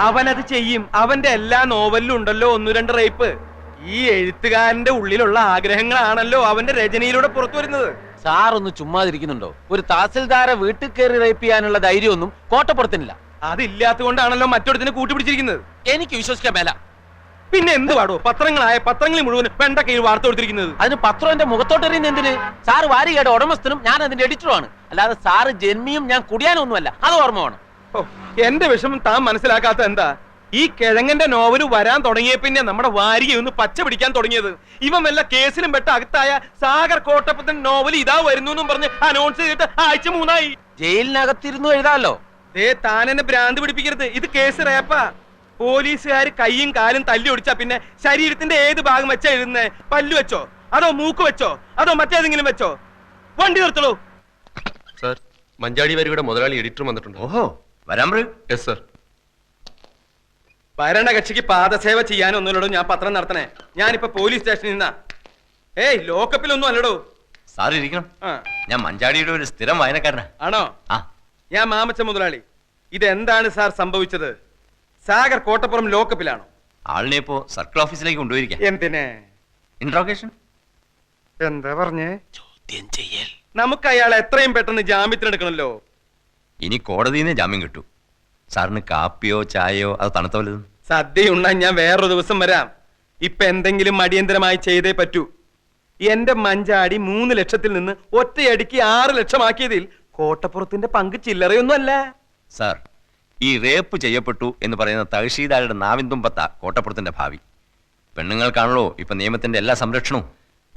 അവനത് ചെയ്യും. അവന്റെ എല്ലാ നോവലിലും ഉണ്ടല്ലോ ഒന്ന് രണ്ട് റേപ്പ്. ഈ എഴുത്തുകാരന്റെ ഉള്ളിലുള്ള ആഗ്രഹങ്ങളാണല്ലോ അവന്റെ രചനയിലൂടെ പുറത്തു വരുന്നത്. സാർ ഒന്ന് ചുമ്മാതിരിക്കുന്നുണ്ടോ? ഒരു തഹസിൽദാരെ വീട്ടിൽ കയറി റേപ്പ് ചെയ്യാനുള്ള ധൈര്യമൊന്നും കോട്ടപ്പുറത്തിനില്ല. അതില്ലാത്തതുകൊണ്ടാണല്ലോ മറ്റൊരുത്തിനെ കൂട്ടുപിടിച്ചിരിക്കുന്നത്. എനിക്ക് വിശ്വസിക്കാൻ മേല. പിന്നെ എന്ത് പാടോ? പത്രങ്ങളിൽ മുഴുവൻ വെണ്ട കീഴ് വാർത്ത കൊടുത്തിരിക്കുന്നത്. അതിന് പത്രം എന്റെ മുഖത്തോട്ടെറിയുന്ന എന്തിന്? സാറ് വാരികയുടെ ഉടമസ്ഥനും ഞാൻ അതിന്റെ എഡിറ്ററുമാണ്. അല്ലാതെ സാറ് ജന്മിയും ഞാൻ കുടിയാനൊന്നുമല്ല. അത് ഓർമ്മ വേണം. എന്റെ വിഷമം താൻ മനസ്സിലാക്കാത്ത എന്താ? ഈ കിഴങ്ങന്റെ നോവല് വരാൻ തുടങ്ങിയ പിന്നെ നമ്മുടെ വാരിക ഒന്ന് പച്ച പിടിക്കാൻ തുടങ്ങിയത്. ഇവൻ വല്ല കേസിലും പെട്ട അകത്തായ സാഗർ കോട്ടപ്പത്തൻ നോവൽ ഇതാ വരുന്നു എന്നും പറഞ്ഞ് അനൗൺസ് ചെയ്തിട്ട് ആഴ്ച 3 ജയിലിനകത്തിരുന്നു എഴുതാലോ. താൻ എന്നെ ഭ്രാന്ത് പിടിപ്പിക്കരുത്. ഇത് കേസ് റേപ്പാ. പോലീസുകാർ കൈയും കാലും തല്ലി ഒടിച്ചാ പിന്നെ ശരീരത്തിന്റെ ഏത് ഭാഗം വെച്ചാ എഴുതുന്നേ? പല്ലു വെച്ചോ, അതോ മൂക്ക് വെച്ചോ, അതോ മറ്റേതെങ്കിലും വെച്ചോ? വണ്ടി നിർത്തളൂ. സർ, മഞ്ചാടി വരിയുടെ മുതലാളി എഡിറ്റർ വന്നിട്ടുണ്ട്. ഓഹോ, വരാം. Yes sir. ഭരണകക്ഷിക്ക് പാദസേവ ചെയ്യാനൊന്നുമില്ലടോ ഞാൻ പത്രം നടത്തണേ. ഞാനിപ്പോ പോലീസ് സ്റ്റേഷനിൽ നിന്നാ. ലോക്കപ്പിലൊന്നും അല്ലടോ. സാർ ഇരിക്കണം. ഞാൻ മഞ്ചാടിയുടെ ഒരു സ്ഥിരം വായനക്കാരനാ. ആണോ? ഞാൻ മാമച്ച മുതലാളി. ഇതെന്താണ് സാർ സംഭവിച്ചത്? സാഗർ കോട്ടപ്പുറം ലോക്കപ്പിലാണോ? ആളിനെ ഇപ്പോ സർക്കിൾ ഓഫീസിലേക്ക് കൊണ്ടുപോയിരിക്കാം. എന്തിനെ? ഇന്ററോഗേഷൻ. എന്താ പറഞ്ഞേ? ചോദ്യം ചെയ്യൽ. നമുക്ക് അയാളെ എത്രയും പെട്ടെന്ന് ജാമ്യത്തിനെടുക്കണല്ലോ. ഇനി കോടതിയിൽ നിന്ന് ജാമ്യം കിട്ടൂ. സാറിന് കാപ്പിയോ ചായയോ അത് തണുത്ത വല്ലതും? സദ്യ ഉണ്ണാൻ ഞാൻ വേറൊരു ദിവസം വരാം. ഇപ്പൊ എന്തെങ്കിലും അടിയന്തരമായി ചെയ്തേ പറ്റൂ. എന്റെ മഞ്ചാടി 3 ലക്ഷത്തിൽ നിന്ന് ഒറ്റയടിക്ക് 6 ലക്ഷമാക്കിയതിൽ കോട്ടപ്പുറത്തിന്റെ പങ്ക് ചില്ലറയൊന്നും അല്ല. സാർ, ഈ റേപ്പ് ചെയ്യപ്പെട്ടു എന്ന് പറയുന്ന തഹസീൽദാരുടെ നാവിന്തുമ്പത്ത കോട്ടപ്പുറത്തിന്റെ ഭാവി. പെണ്ണുങ്ങൾക്കാണല്ലോ ഇപ്പൊ നിയമത്തിന്റെ എല്ലാ സംരക്ഷണവും.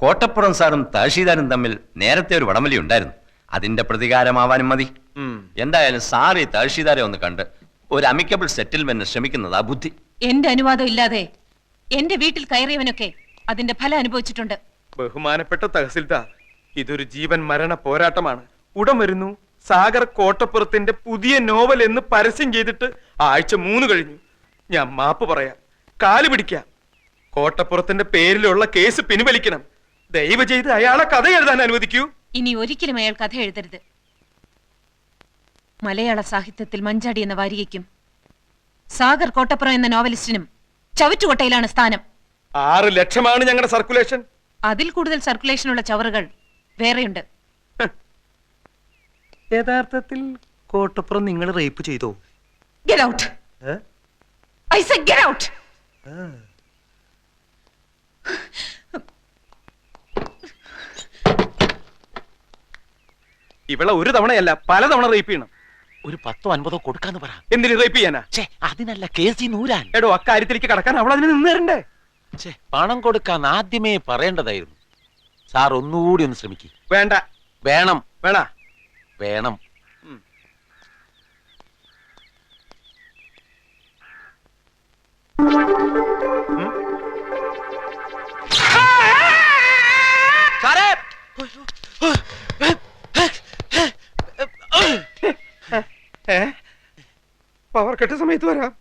കോട്ടപ്പുറം സാറും തഹസീൽദാരും തമ്മിൽ നേരത്തെ ഒരു വടംവലി ഉണ്ടായിരുന്നു. അതിന്റെ പ്രതികാരമാവാനും മതി. എന്തായാലും സാർ ഈ തഹസീൽദാരെ ഒന്ന് കണ്ട് ഒരു അമിക്കബിൾ സെറ്റിൽമെന്റ് ശ്രമിക്കുന്നതാ ബുദ്ധി. എന്റെ അനുവാദം ഇല്ലാതെ എന്റെ വീട്ടിൽ കയറിയവനൊക്കെ അതിന്റെ ഫലം അനുഭവിച്ചിട്ടുണ്ട്. ബഹുമാനപ്പെട്ട തഹസിൽദാർ, ഇതൊരു ജീവൻ മരണ പോരാട്ടമാണ്. ഉടൻ വരുന്നു. സാഗർ കോട്ടപ്പുറത്തിന്റെ പുതിയ നോവൽ എന്ന് പരസ്യം ചെയ്തിട്ട് ആഴ്ച 3 കഴിഞ്ഞു. ഞാൻ മാപ്പ് പറയാം, കാല് പിടിക്കാം. കോട്ടപ്പുറത്തിന്റെ പേരിലുള്ള കേസ് പിൻവലിക്കണം. ദയവ് ചെയ്ത് അയാളെ കഥ എഴുതാൻ അനുവദിക്കൂ. ഇനി ഒരിക്കലും അയാൾ കഥ എഴുതരുത്. മലയാള സാഹിത്യത്തിൽ മഞ്ചാടി എന്ന വാരികയ്ക്കും സാഗർ കോട്ടപ്പുറം എന്ന നോവലിസ്റ്റിനും ചവറ്റുകൊട്ടയിലാണ് സ്ഥാനം. 6 ലക്ഷമാണ് ഞങ്ങളുടെ സർക്കുലേഷൻ. അതിൽ കൂടുതൽ സർക്കുലേഷനുള്ള ചവറുകൾ വേറെയുണ്ട്. യഥാർത്ഥത്തിൽ കോട്ടപ്പുറം നിങ്ങൾ റേപ്പ് ചെയ്തോ? Get out. I said get out. ഇവളെ ഒരു തവണയല്ല പലതവണ റേപ്പ് ചെയ്യണം. ഒരു 10-50 കൊടുക്കാന്ന് പറ. എന്തിനു റേപ്പ് ചെയ്യാനാ? അതിനല്ല കേസി നൂരാൻ. എടോ, അക്കാര്യത്തിലേക്ക് കടക്കാൻ അവൾ അതിന് നിന്ന് തരണ്ടേ? പണം കൊടുക്കാൻ ആദ്യമേ പറയേണ്ടതായിരുന്നു. സാർ ഒന്നുകൂടി ഒന്ന് ശ്രമിക്കും. വേണ്ട. വേണം. വേണ. വേണം. പവർ കട്ട് സമയത്ത് വരാം.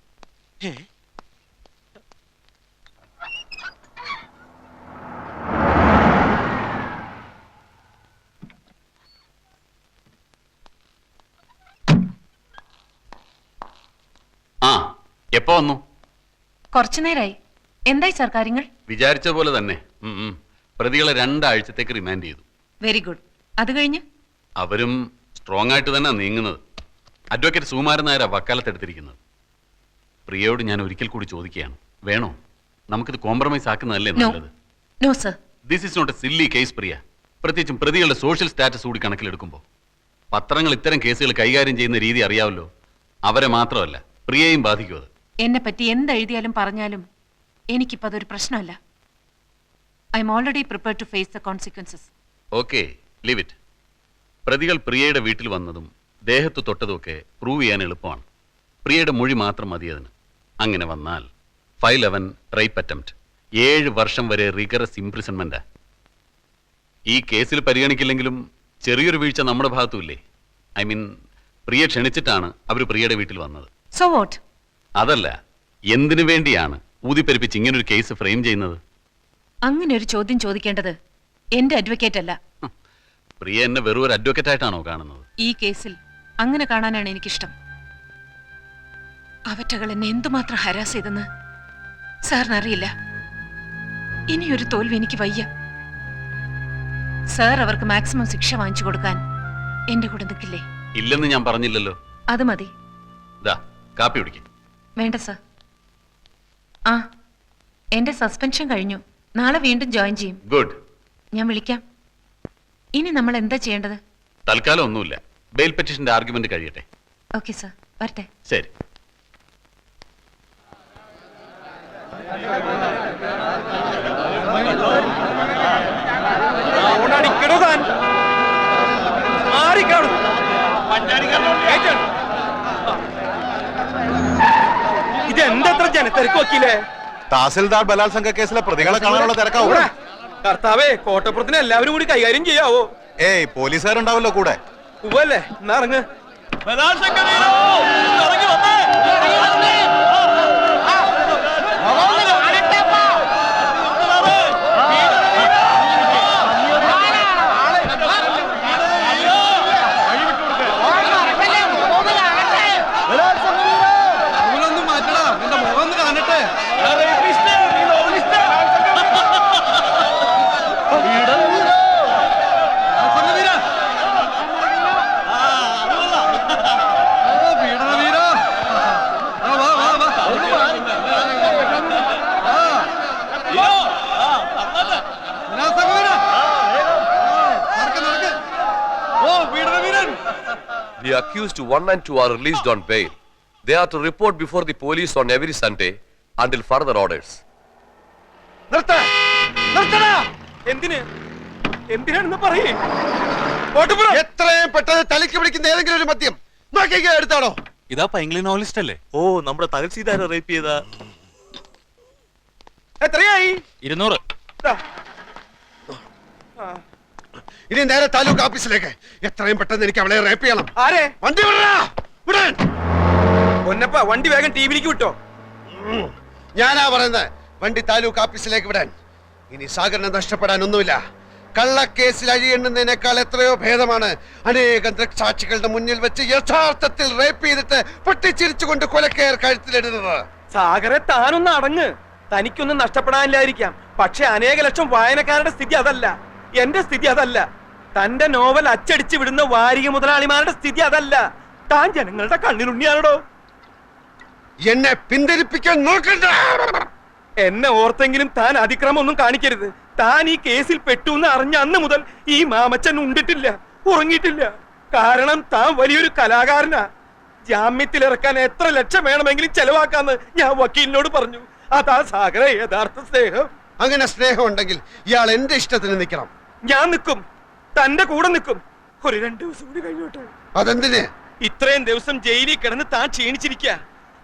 എപ്പോ വന്നു? കുറച്ചു നേരായി. എന്തായി സാർ കാര്യങ്ങൾ? വിചാരിച്ച പോലെ തന്നെ. പ്രതികളെ 2 ആഴ്ചത്തേക്ക് റിമാൻഡ് ചെയ്തു. Very good. അത് കഴിഞ്ഞ് അവരും സ്ട്രോങ് ആയിട്ട് തന്നെ നീങ്ങുന്നത്. അഡ്വക്കേറ്റ് സുകുമാരൻ നായരാ വക്കാലത്തെടുത്തിരിക്കുന്നത്. പ്രിയയോട് ഞാൻ ഒരിക്കൽ കൂടി ചോദിക്കുകയാണ്, വേണോ? നമുക്കിത് കോംപ്രമൈസ് ആക്കുന്നതല്ലേ നല്ലത്? No sir. This is not a silly case Priya. പ്രത്യേകിച്ചും പ്രതികളുടെ സോഷ്യൽ സ്റ്റാറ്റസ് കൂടി കണക്കിലെടുക്കുമ്പോൾ. പത്രങ്ങൾ ഇത്തരം കേസുകൾ കൈകാര്യം ചെയ്യുന്ന രീതി അറിയാവല്ലോ. അവരെ മാത്രമല്ല, പ്രിയയും ബാധിക്കും അത്. എന്നെ പറ്റി എന്തെഴുതിയാലും പറഞ്ഞാലും എനിക്കിപ്പോ അതൊരു പ്രശ്നമല്ല. I am already prepared to face the consequences. Okay, leave it. പ്രതികൾ പ്രിയയുടെ വീട്ടിൽ വന്നതും ദേഹത്ത് തൊട്ടതുമൊക്കെ പ്രൂവ് ചെയ്യാൻ എളുപ്പമാണ്. പ്രിയയുടെ മൊഴി മാത്രം മതി അതിന്. അങ്ങനെ വന്നാൽ 511 റേപ്പ് അറ്റംപ്റ്റ്, 7 വർഷം വരെ റിഗറസ് ഇംപ്രിസൺമെന്റാ. ഈ കേസിൽ പരിഗണിക്കില്ലെങ്കിലും ചെറിയൊരു വീഴ്ച നമ്മുടെ ഭാഗത്തുമില്ലേ? ഐ മീൻ, പ്രിയ ക്ഷണിച്ചിട്ടാണ് അവർ പ്രിയയുടെ വീട്ടിൽ വന്നത്. So what? അതല്ല, എന്തിനു വേണ്ടിയാണ് ഊതിപ്പെരുപ്പിച്ച് ഇങ്ങനൊരു കേസ് ഫ്രെയിം ചെയ്യുന്നത്? അങ്ങനെ ഒരു ചോദ്യം ചോദിക്കേണ്ടത് എന്റെ അഡ്വക്കേറ്റ് അല്ല. പ്രിയ എന്നെ വെറും ഒരു അഡ്വക്കേറ്റ് ആയിട്ടാണോ കാണുന്നത്? ഈ കേസിൽ അങ്ങനെ കാണാനാണ് എനിക്കിഷ്ടം. അവറ്റകൾ എന്നെ എന്തുമാത്രം ഹരാസ് ചെയ്തെന്ന് സാറിനറിയില്ല. ഇനിയൊരു തോൽവി എനിക്ക് വയ്യ. സാർ അവർക്ക് മാക്സിമം ശിക്ഷ വാങ്ങിച്ചു കൊടുക്കാൻ എന്റെ കൂടെ നിൽക്കില്ലേ? ഇല്ലെന്ന് ഞാൻ പറഞ്ഞില്ലല്ലോ. അത് മതി. ദാ കാപ്പി കുടിക്കും. വേണ്ട സാർ. ആ, എന്റെ സസ്പെൻഷൻ കഴിഞ്ഞു. നാളെ വീണ്ടും ജോയിൻ ചെയ്യും. ഗുഡ്. ഞാൻ വിളിക്കാം. ഇനി നമ്മൾ എന്താ ചെയ്യേണ്ടത്? തൽക്കാലം ഒന്നുമില്ല. ബെയിൽ പെറ്റീഷന്റെ ആർഗ്യുമെന്റ് കഴിയട്ടെ. ഓക്കെ സാർ, വരട്ടെ. ശരി. ഓണടിക്കണോ താൻ? മാറിക്കാണു. ഇതെന്തത്ര ജനത്തിരക്ക് വക്കീലേ? തഹസിൽദാർ ബലാത്സംഗ കേസിലെ പ്രതികളെ കാണാനുള്ള തിരക്കാവൂ. ഇവിടെ കർത്താവേ, കോട്ടപ്പുറത്തിന് എല്ലാവരും കൂടി കൈകാര്യം ചെയ്യാവോ? ഏയ് പോലീസുകാരുണ്ടാവല്ലോ കൂടെ. ഉവ്വല്ലേ, എന്നാ ഇറങ്ങ്. The accused 1 and 2 are released on bail. They are to report before the police on every Sunday until further orders. എന്തിന്? എന്തിനാണെന്ന് പറയേ. കോട്ടപ്പുറം എത്രയും പെട്ടെന്ന് തലയ്ക്ക് പിടിക്കുന്ന ഏതെങ്കിലും ഒരു മദ്യം നോക്കിക്കോ, എടുത്താണോ? ഇതാ പൈങ്കിളി നോവലിസ്റ്റ് അല്ലേ? ഓ, നമ്മുടെ തഹസിൽദാരെ റേപ്പ് ചെയ്ത. എത്രയായി? 200. ദാ. ഇനി നേരെ താലൂക്ക് ഓഫീസിലേക്ക്. എത്രയും പെട്ടെന്ന് എനിക്ക് അവളെ റേപ്പ് ചെയ്യണം. ആരെ? വണ്ടി വിടടാ, വിടാൻ. പൊന്നപ്പ, വണ്ടി വേഗം ടിവിയിലേക്ക് വിട്ടോ. ഞാനാ പറയുന്നത്, വണ്ടി താലൂക്ക് ഓഫീസിലേക്ക് വിടാൻ. ഇനി സാഗറിനെ നഷ്ടപ്പെടാൻ ഒന്നുമില്ല. കള്ളക്കേസിൽ അഴിയെണ്ണുന്നതിനേക്കാൾ എത്രയോ ഭേദമാണ് അനേകം ദൃക്സാക്ഷികളുടെ മുന്നിൽ വെച്ച് യഥാർത്ഥത്തിൽ റേപ്പ് ചെയ്തിട്ട് പൊട്ടിച്ചിരിച്ചുകൊണ്ട് കൊലക്കയർ കഴുത്തിലിടുന്നത്. സാഗറെ, താനൊന്ന് അടങ്ങ്. തനിക്കൊന്നും നഷ്ടപ്പെടാനില്ലായിരിക്കാം, പക്ഷെ അനേക ലക്ഷം വായനക്കാരുടെ സ്ഥിതി അതല്ല. എന്റെ സ്ഥിതി അതല്ല. തന്റെ നോവൽ അച്ചടിച്ചു വിടുന്ന വാരിക മുതലാളിമാരുടെ സ്ഥിതി അതല്ല. താൻ ജനങ്ങളുടെ കണ്ണിലുണ്ണിയാണോ? എന്നെ പിന്തിരിപ്പിക്കാൻ നോക്കണ്ട. എന്നെ ഓർത്തെങ്കിലും താൻ അതിക്രമം ഒന്നും കാണിക്കരുത്. താൻ ഈ കേസിൽ പെട്ടു എന്ന് അറിഞ്ഞ അന്ന് മുതൽ ഈ മാമച്ചൻ ഉണ്ടിട്ടില്ല, ഉറങ്ങിയിട്ടില്ല. കാരണം താൻ വലിയൊരു കലാകാരനാ. ജാമ്യത്തിലിറക്കാൻ എത്ര ലക്ഷം വേണമെങ്കിലും ചെലവാക്കാന്ന് ഞാൻ വക്കീലിനോട് പറഞ്ഞു. അതാ സാഗര യഥാർത്ഥ സ്നേഹം. അങ്ങനെ സ്നേഹം ഉണ്ടെങ്കിൽ ഇയാൾ എന്റെ ഇഷ്ടത്തിന് നിൽക്കണം. ഞാൻ നിൽക്കും, തന്റെ കൂടെ നിൽക്കും. ഒരു 2 ദിവസം കൂടി കഴിഞ്ഞോട്ടെ. അതെന്തിന്? ഇത്രയും ദിവസം ജയിലിൽ കിടന്ന് താൻ ക്ഷീണിച്ചിരിക്കുക.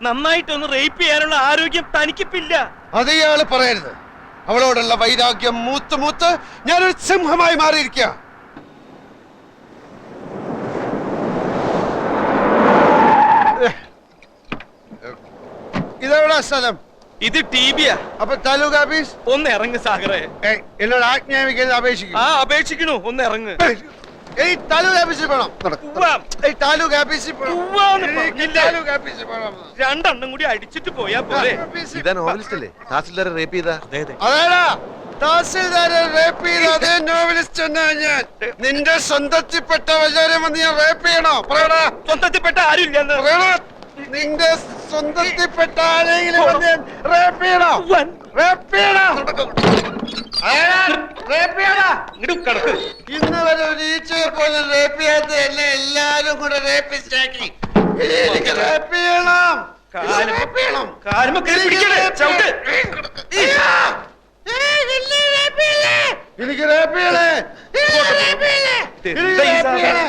നന്നായിട്ടൊന്ന് റേപ്പ് ചെയ്യാനുള്ള ആരോഗ്യം തനിക്കിപ്പില്ല. അത് ഇയാള് പറയരുത്. അവളോടുള്ള വൈരാഗ്യം മൂത്ത് മൂത്ത് ഞാനൊരു സിംഹമായി മാറിയിരിക്കുക. ഇതെവിടാ സ്ഥലം? ഇത് ടിബിയാ. അപ്പൊ താലൂക്ക് ഓഫീസ്? ഒന്ന് ഇറങ്ങ് സാഗറെ. എന്നോട് ആജ്ഞാപിക്കുന്നത് അപേക്ഷിക്കും. ആ, അപേക്ഷിക്കണു. ഒന്ന് ഇറങ്ങ്. താലൂക്ക് ഓഫീസിൽ പോണം. ഉവ്വാം. താലൂക്ക് ഓഫീസിൽ പോണം. ഉവ്വാന്ന് പറഞ്ഞില്ലേ? താലൂക്ക് ഓഫീസിൽ പോണം. 2 എണ്ണം കൂടി അടിച്ചിട്ട് പോയാ പോരെ. ഇതാ നോവലിസ്റ്റ് അല്ലേ തഹസിൽദാരെ റേപ്പ് ചെയ്ത? അതേടാ, തഹസിൽദാരെ റേപ്പ് ചെയ്ത അതേ നോവലിസ്റ്റ് എന്നാ ഞാൻ. നിന്റെ സ്വന്തത്തിൽപ്പെട്ട വല്ലവരെ വന്ന് ഞാൻ റേപ്പ് ചെയ്യണോ? പറയടാ. സ്വന്തത്തിൽപ്പെട്ട ആരും ഇല്ലെന്ന്. പറയടാ. നിന്റെ സ്വന്തത്തിൽപ്പെട്ട ആരെങ്കിലും വന്ന് ഞാൻ റേപ്പ് ചെയ്യണോ? ഉവ്വാൻ. റേപ്പ് ചെയ്യണോ? റേപ്പ് ചെയ്യണോ? ഇങ്ങട് കിടക്ക്. ഇന്ന് വരെ ഒരു ഈച്ചയെ പോലെ റേപ്പ് ചെയ്യാത്ത എന്നെ എല്ലാരും കൂടെ റേപ്പിസ്റ്റാക്കി. ഇനി എനിക്ക് റേപ്പ് ചെയ്യണം. റേപ്പ് ചെയ്യണം. കാലുമ്മ കയറി പിടിക്കണേ. ചവിട്ട്. എനിക്ക് റേപ്പ് ചെയ്യണേ. എന്താ ഈ സാഗറെ?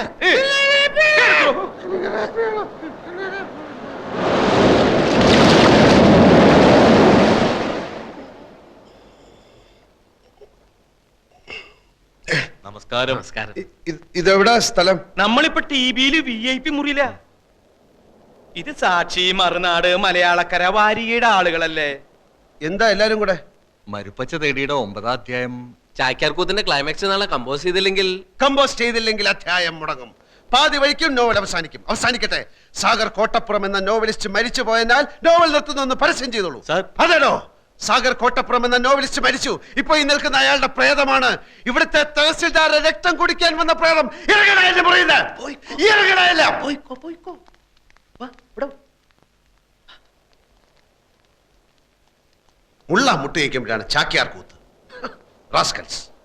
നമസ്കാരം. ഇതെവിടാ സ്ഥലം? നമ്മളിപ്പോ ടിവിയില് VIP മുറിയില. ഇത് സാക്ഷി, മറുനാട്, മലയാളക്കര, വാരികയുടെ ആളുകളല്ലേ? എന്താ എല്ലാരും കൂടെ? മരുപ്പച്ച തേടിയുടെ 9ാം അധ്യായം ചാക്യാർകൂത്തിന്റെ ക്ലൈമാക്സ് നാളെ കമ്പോസ് ചെയ്തില്ലെങ്കിൽ കമ്പോസ്റ്റ് ചെയ്തില്ലെങ്കിൽ അധ്യായം മുടങ്ങും. പാതി വഴിക്കും നോവൽ അവസാനിക്കും. അവസാനിക്കട്ടെ. സാഗർ കോട്ടപ്പുറം എന്ന നോവലിസ്റ്റ് മരിച്ചു പോയതിനാൽ നോവൽ നിർത്തുന്നു പരസ്യം ചെയ്തോളൂ. സാർ. അതേടോ, സാഗർ കോട്ടപ്പുറം എന്ന നോവലിസ്റ്റ് മരിച്ചു. ഇപ്പൊ ഈ നിൽക്കുന്ന അയാളുടെ പ്രേതമാണ് ഇവിടുത്തെ തഹസിൽദാരുടെ രക്തം കുടിക്കാൻ വന്ന പ്രേതം. ഇറങ്ങണയല്ലേ പറയുന്നത്? ഇറങ്ങണയല്ല. പോയിക്കോ. വാ, ഇവിടെ വാ. മുള്ള മുട്ടയിക്കുമ്പോഴാണ് ചാക്യാർ കൂത്ത്. റാസ്കൽസ്.